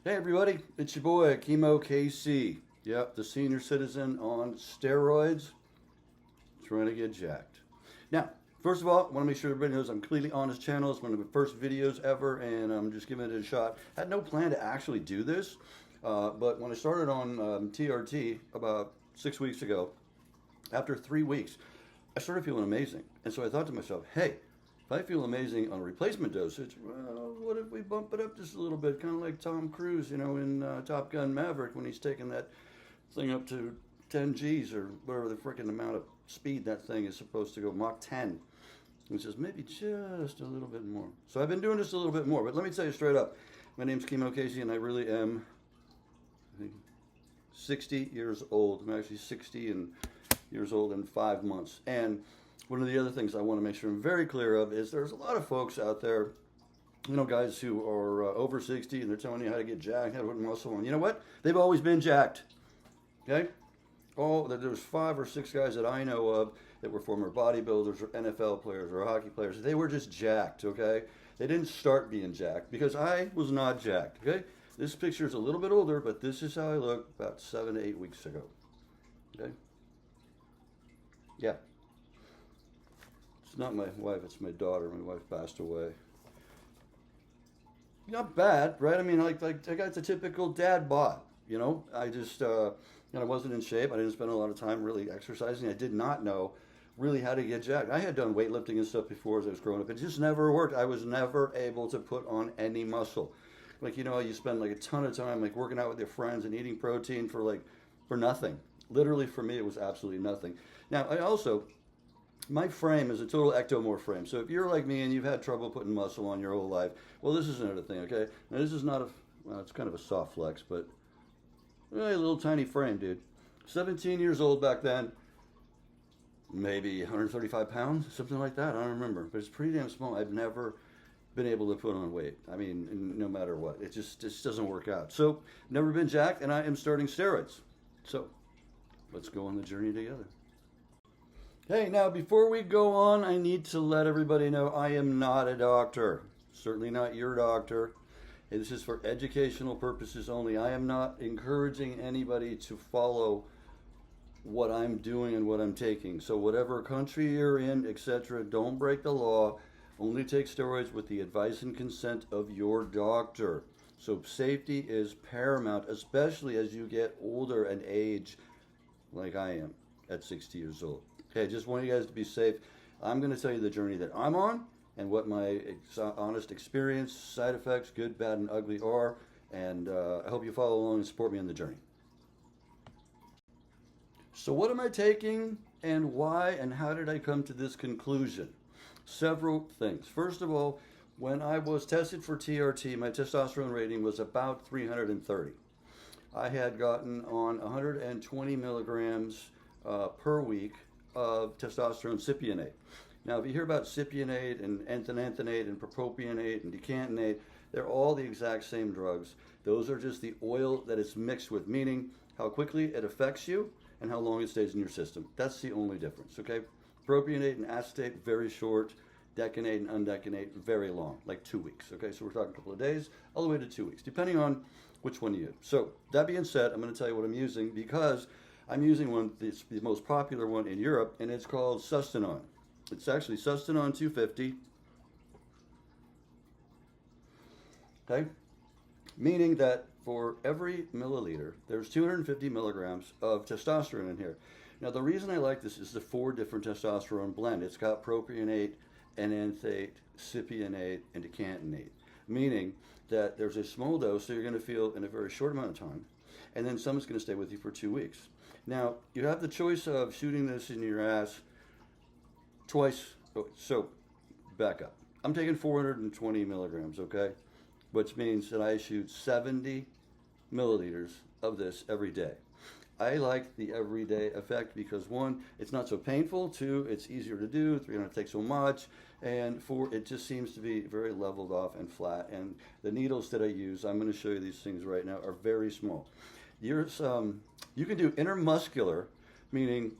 Hey everybody, it's your boy Kimo Casey. Yep, the senior citizen on steroids, trying to get jacked. Now, first of all, I want to make sure everybody knows I'm completely on this channel. It's one of the first videos ever, and I'm just giving it a shot. I had no plan to actually do this, but when I started on TRT about 6 weeks ago, after 3 weeks, I started feeling amazing. And so I thought to myself, hey, if I feel amazing on replacement dosage, well, what if we bump it up just a little bit, kind of like Tom Cruise, in Top Gun Maverick when he's taking that thing up to 10 Gs or whatever the freaking amount of speed that thing is supposed to go, Mach 10. He says, maybe just a little bit more. So I've been doing this a little bit more, but let me tell you straight up, my name's Kimo Casey, and I really am, I think, 60 years old. I'm actually 60 years old in 5 months. And one of the other things I want to make sure I'm very clear of is there's a lot of folks out there, guys who are over 60 and they're telling you how to get jacked, how to put muscle on. You know what? They've always been jacked. Okay? There's 5 or 6 guys that I know of that were former bodybuilders or NFL players or hockey players. They were just jacked, okay? They didn't start being jacked because I was not jacked, okay? This picture is a little bit older, but this is how I looked about 7 to 8 weeks ago, okay? Yeah. It's not my wife, it's my daughter. My wife passed away. Not bad, right? I mean, like I got the typical dad bod, I just, I wasn't in shape. I didn't spend a lot of time really exercising. I did not know really how to get jacked. I had done weightlifting and stuff before as I was growing up. It just never worked. I was never able to put on any muscle. Like, you spend like a ton of time like working out with your friends and eating protein for nothing. Literally for me, it was absolutely nothing. Now, my frame is a total ectomorph frame. So if you're like me and you've had trouble putting muscle on your whole life, well, this is another thing, okay? Now, this is not it's kind of a soft flex, but really a little tiny frame, dude. 17 years old back then, maybe 135 pounds, something like that. I don't remember, but it's pretty damn small. I've never been able to put on weight. I mean, no matter what. It just doesn't work out. So, never been jacked, and I am starting steroids. So, let's go on the journey together. Hey, now before we go on, I need to let everybody know I am not a doctor. Certainly not your doctor. This is for educational purposes only. I am not encouraging anybody to follow what I'm doing and what I'm taking. So whatever country you're in, etc., don't break the law. Only take steroids with the advice and consent of your doctor. So safety is paramount, especially as you get older and age like I am at 60 years old. Okay, just want you guys to be safe. I'm going to tell you the journey that I'm on and what my honest experience, side effects, good, bad, and ugly are. And I hope you follow along and support me on the journey. So what am I taking and why and how did I come to this conclusion? Several things. First of all, when I was tested for TRT, my testosterone rating was about 330. I had gotten on 120 milligrams per week of testosterone cypionate. Now, if you hear about cypionate and enthananthonate and propionate and decantonate, they're all the exact same drugs. Those are just the oil that it's mixed with, meaning how quickly it affects you and how long it stays in your system. That's the only difference, okay? Propionate and acetate, very short. Decanate and undecanate, very long, like 2 weeks, okay? So we're talking a couple of days, all the way to 2 weeks, depending on which one you use. So that being said, I'm going to tell you what I'm using because I'm using the most popular one in Europe, and it's called Sustanon. It's actually Sustanon 250, okay? Meaning that for every milliliter, there's 250 milligrams of testosterone in here. Now, the reason I like this is the 4 different testosterone blend. It's got propionate, enanthate, cypionate, and decantonate, meaning that there's a small dose that you're going to feel in a very short amount of time, and then some is going to stay with you for 2 weeks. Now, you have the choice of shooting this in your ass twice. So, back up. I'm taking 420 milligrams, okay? Which means that I shoot 70 milliliters of this every day. I like the everyday effect because 1, it's not so painful, 2, it's easier to do, 3, it doesn't take so much, and 4, it just seems to be very leveled off and flat. And the needles that I use, I'm going to show you these things right now, are very small. You can do intermuscular, meaning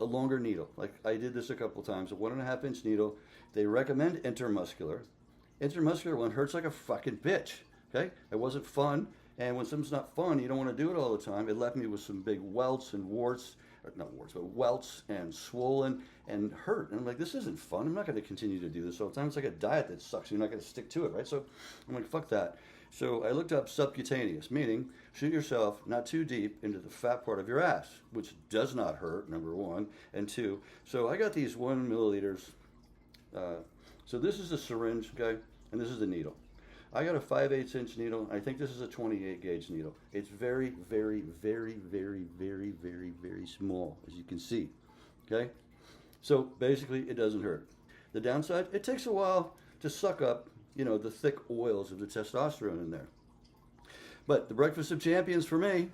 a longer needle. Like I did this a couple times, a 1.5 inch needle. They recommend intermuscular. Intermuscular one hurts like a fucking bitch. Okay, it wasn't fun. And when something's not fun, you don't want to do it all the time. It left me with some big welts and warts, or not warts, but welts and swollen and hurt. And I'm like, this isn't fun. I'm not going to continue to do this all the time. It's like a diet that sucks. You're not going to stick to it, right? So I'm like, fuck that. So I looked up subcutaneous, meaning shoot yourself not too deep into the fat part of your ass, which does not hurt, number one. And two, so I got these 1 milliliters. So this is a syringe, okay? And this is a needle. I got a 5/8 inch needle. I think this is a 28 gauge needle. It's very, very, very, very, very, very, very small, as you can see, okay? So basically, it doesn't hurt. The downside, it takes a while to suck up, you know, the thick oils of the testosterone in there. But the breakfast of champions for me,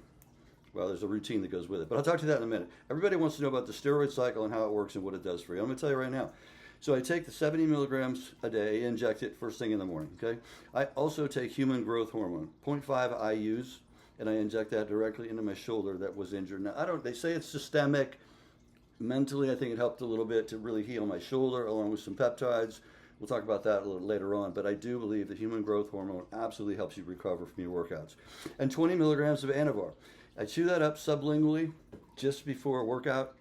well, there's a routine that goes with it. But I'll talk to that in a minute. Everybody wants to know about the steroid cycle and how it works and what it does for you. I'm going to tell you right now. So I take the 70 milligrams a day, inject it first thing in the morning, okay? I also take human growth hormone, 0.5 IUs, and I inject that directly into my shoulder that was injured. Now, they say it's systemic. Mentally, I think it helped a little bit to really heal my shoulder along with some peptides. We'll talk about that a little later on, but I do believe that human growth hormone absolutely helps you recover from your workouts. And 20 milligrams of Anavar. I chew that up sublingually just before a workout,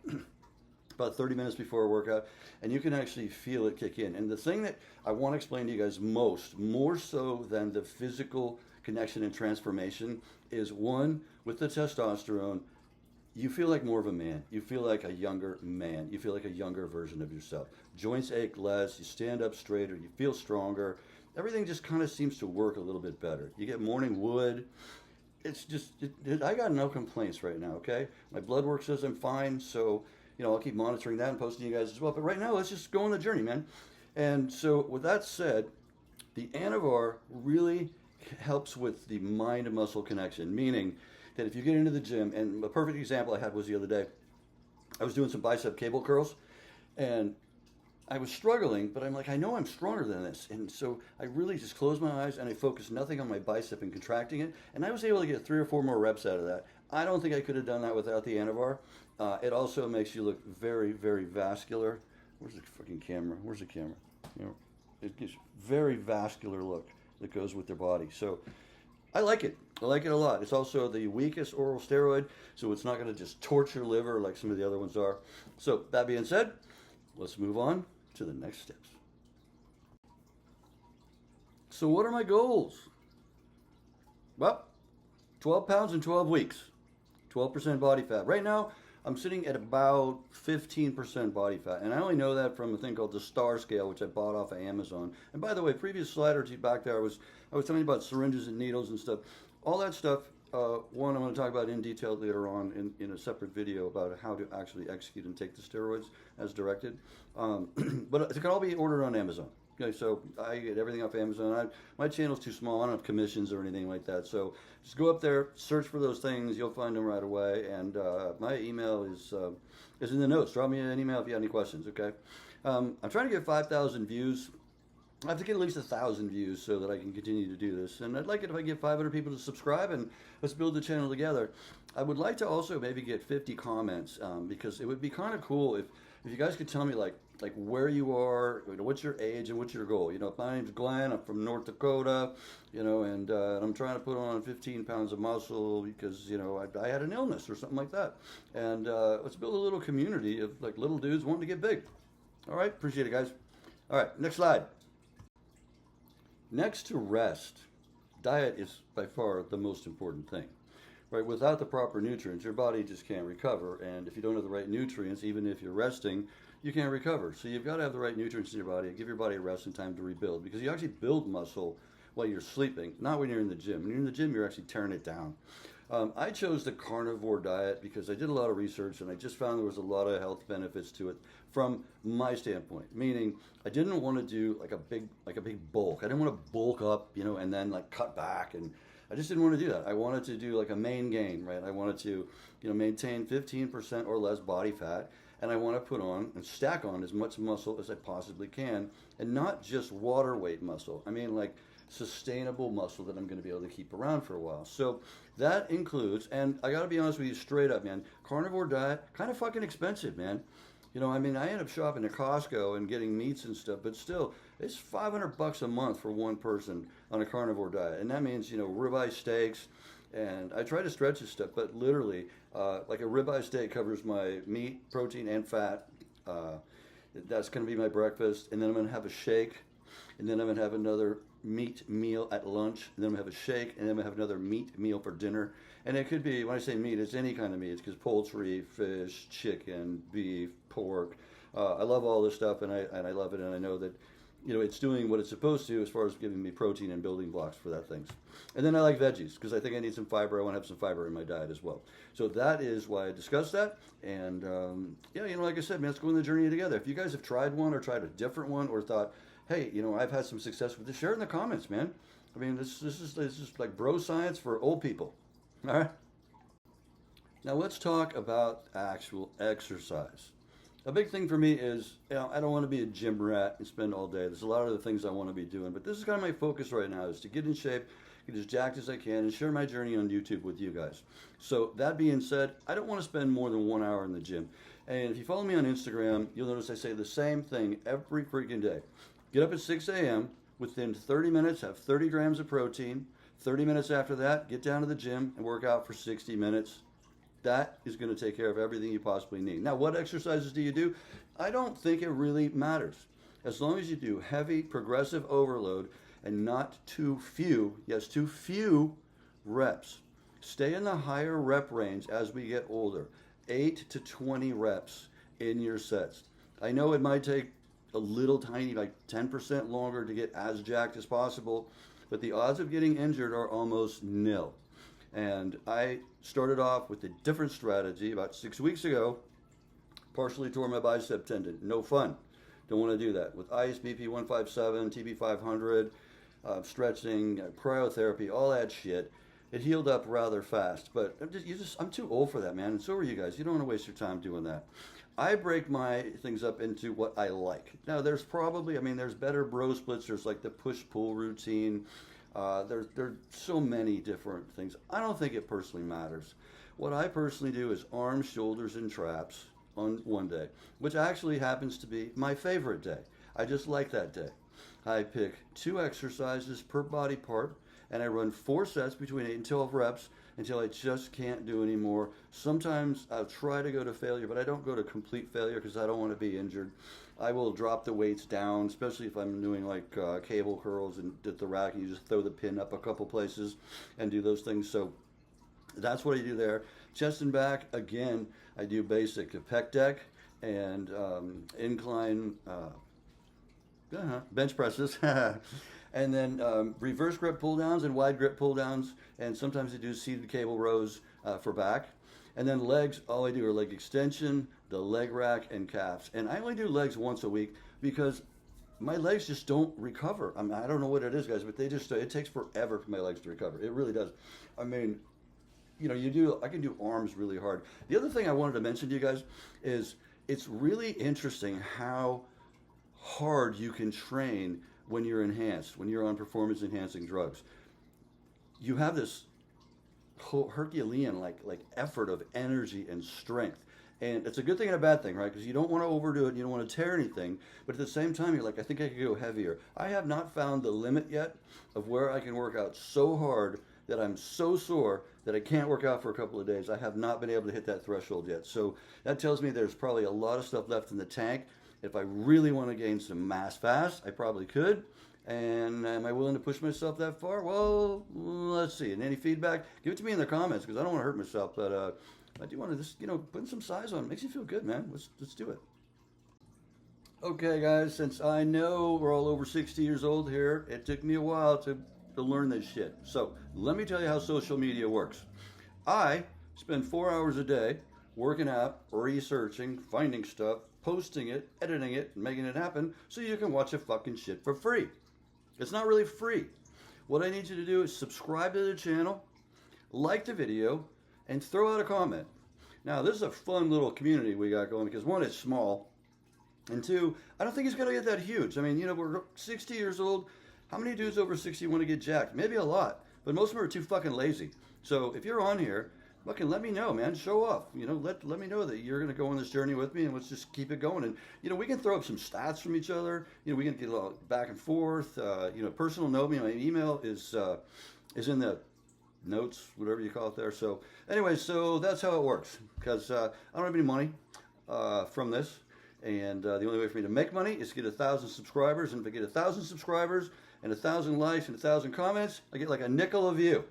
about 30 minutes before a workout, and you can actually feel it kick in. And the thing that I want to explain to you guys more so than the physical connection and transformation, is one, with the testosterone, you feel like more of a man. You feel like a younger man. You feel like a younger version of yourself. Joints ache less, you stand up straighter, you feel stronger. Everything just kind of seems to work a little bit better. You get morning wood. It's just, I got no complaints right now, okay? My blood work says I'm fine, so, you know, I'll keep monitoring that and posting you guys as well. But right now, let's just go on the journey, man. And so with that said, the Anavar really helps with the mind-muscle connection, meaning that if you get into the gym, and a perfect example I had was the other day, I was doing some bicep cable curls, and I was struggling, but I'm like, I know I'm stronger than this. And so I really just closed my eyes and I focused nothing on my bicep and contracting it, and I was able to get 3 or 4 more reps out of that. I don't think I could have done that without the Anavar. It also makes you look very, very vascular. Where's the fucking camera? Where's the camera? You know, it gives very vascular look that goes with their body. So I like it. I like it a lot. It's also the weakest oral steroid, so it's not going to just torch your liver like some of the other ones are. So that being said, let's move on to the next steps. So what are my goals? Well, 12 pounds in 12 weeks, 12% body fat. Right now, I'm sitting at about 15% body fat, and I only know that from a thing called the STAR scale, which I bought off of Amazon. And by the way, previous slide or two back there, I was telling you about syringes and needles and stuff. All that stuff, one, I'm going to talk about in detail later on in a separate video about how to actually execute and take the steroids as directed. But it can all be ordered on Amazon. Okay, so I get everything off Amazon. My channel's too small. I don't have commissions or anything like that. So just go up there, search for those things. You'll find them right away. And my email is in the notes. Drop me an email if you have any questions, okay? I'm trying to get 5,000 views. I have to get at least 1,000 views so that I can continue to do this. And I'd like it if I get 500 people to subscribe and let's build the channel together. I would like to also maybe get 50 comments because it would be kind of cool if you guys could tell me like where you are, you know, what's your age and what's your goal. You know, my name's Glenn, I'm from North Dakota, you know, and I'm trying to put on 15 pounds of muscle because, you know, I had an illness or something like that. And let's build a little community of like little dudes wanting to get big. All right, appreciate it, guys. All right, next slide. Next to rest, diet is by far the most important thing. Right? Without the proper nutrients, your body just can't recover. And if you don't have the right nutrients, even if you're resting, you can't recover. So you've got to have the right nutrients in your body. Give your body a rest and time to rebuild, because you actually build muscle while you're sleeping, not when you're in the gym. When you're in the gym, you're actually tearing it down. I chose the carnivore diet because I did a lot of research and I just found there was a lot of health benefits to it from my standpoint. Meaning, I didn't want to do like a big bulk. I didn't want to bulk up, you know, and then like cut back, and I just didn't want to do that. I wanted to do like a main gain, right? I wanted to, you know, maintain 15% or less body fat, and I want to put on and stack on as much muscle as I possibly can, and not just water weight muscle. I mean, like sustainable muscle that I'm going to be able to keep around for a while. So that includes, and I got to be honest with you straight up, man, carnivore diet, kind of fucking expensive, man. You know, I mean, I end up shopping at Costco and getting meats and stuff, but still, it's $500 a month for one person on a carnivore diet, and that means, you know, ribeye steaks. And I try to stretch this stuff, but literally, like a ribeye steak covers my meat, protein, and fat. That's going to be my breakfast, and then I'm going to have a shake, and then I'm going to have another meat meal at lunch, and then I'm going to have a shake, and then I'm going to have another meat meal for dinner. And it could be, when I say meat, it's any kind of meat. It's because poultry, fish, chicken, beef, pork. I love all this stuff, and I love it, and I know that, you know, it's doing what it's supposed to as far as giving me protein and building blocks for that things. And then I like veggies because I think I need some fiber. I want to have some fiber in my diet as well. So that is why I discussed that. And yeah, you know, like I said, man, let's go on the journey together. If you guys have tried one or tried a different one or thought, hey, you know, I've had some success with this, share it in the comments, man. I mean, this is like bro science for old people. All right. Now let's talk about actual exercise. A big thing for me is, you know, I don't want to be a gym rat and spend all day. There's a lot of other things I want to be doing, but this is kind of my focus right now, is to get in shape, get as jacked as I can, and share my journey on YouTube with you guys. So that being said, I don't want to spend more than 1 hour in the gym. And if you follow me on Instagram, you'll notice I say the same thing every freaking day. Get up at 6 a.m., within 30 minutes, have 30 grams of protein. 30 minutes after that, get down to the gym and work out for 60 minutes. That is going to take care of everything you possibly need. Now, what exercises do you do? I don't think it really matters. As long as you do heavy, progressive overload and not too few, yes, too few reps. Stay in the higher rep range as we get older. 8 to 20 reps in your sets. I know it might take a little tiny, like 10% longer to get as jacked as possible, but the odds of getting injured are almost nil. And I started off with a different strategy about 6 weeks ago. Partially tore my bicep tendon. No fun. Don't want to do that. With ice, BP 157, TB 500, stretching, cryotherapy, all that shit. It healed up rather fast. But I'm too old for that, man. And so are you guys. You don't want to waste your time doing that. I break my things up into what I like. Now, there's probably, I mean, there's better bro splits. There's like the push-pull routine. There's so many different things. I don't think it personally matters. What I personally do is arms, shoulders, and traps on one day, which actually happens to be my favorite day. I just like that day. I pick 2 exercises per body part, and I run 4 sets between 8 and 12 reps until I just can't do anymore. Sometimes I'll try to go to failure, but I don't go to complete failure because I don't want to be injured. I will drop the weights down, especially if I'm doing like cable curls and at the rack, and you just throw the pin up a couple places and do those things. So that's what I do there. Chest and back, again, I do basic pec deck and incline bench presses. And then reverse grip pull downs and wide grip pull downs. And sometimes I do seated cable rows for back. And then legs, all I do are leg extension, the leg rack, and calves. And I only do legs once a week because my legs just don't recover. I mean, I don't know what it is, guys, but it takes forever for my legs to recover. It really does. I mean, you know, I can do arms really hard. The other thing I wanted to mention to you guys is it's really interesting how hard you can train when you're enhanced, when you're on performance enhancing drugs. You have this Herculean like effort of energy and strength. And it's a good thing and a bad thing, right? Because you don't want to overdo it, you don't want to tear anything, but at the same time, you're like, I think I could go heavier. I have not found the limit yet of where I can work out so hard that I'm so sore that I can't work out for a couple of days. I have not been able to hit that threshold yet. So that tells me there's probably a lot of stuff left in the tank. If I really want to gain some mass fast, I probably could. And am I willing to push myself that far? Well, let's see. And any feedback, give it to me in the comments because I don't want to hurt myself. But I do want to just, putting some size on it makes you feel good, man. Let's do it. Okay, guys, since I know we're all over 60 years old here, it took me a while to learn this shit. So let me tell you how social media works. I spend 4 hours a day working out, researching, finding stuff, posting it, editing it, and making it happen so you can watch a fucking shit for free. It's not really free. What I need you to do is subscribe to the channel, like the video, and throw out a comment. Now, this is a fun little community we got going because 1, it's small, and 2, I don't think it's going to get that huge. I mean, we're 60 years old. How many dudes over 60 want to get jacked? Maybe a lot, but most of them are too fucking lazy. So if you're on here, fucking let me know, man. Show off. You know, let me know that you're gonna go on this journey with me, and let's just keep it going. And you know, we can throw up some stats from each other. You know, we can get a little back and forth. You know, personal note me. My email is in the notes, whatever you call it there. So anyway, so that's how it works. Because I don't have any money from this, and the only way for me to make money is to get 1,000 subscribers. And if I get 1,000 subscribers and 1,000 likes and 1,000 comments, I get like a nickel a view.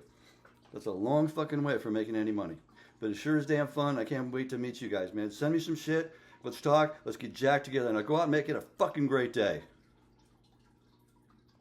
That's a long fucking way for making any money. But it sure is damn fun. I can't wait to meet you guys, man. Send me some shit. Let's talk. Let's get jacked together. And I'll go out and make it a fucking great day.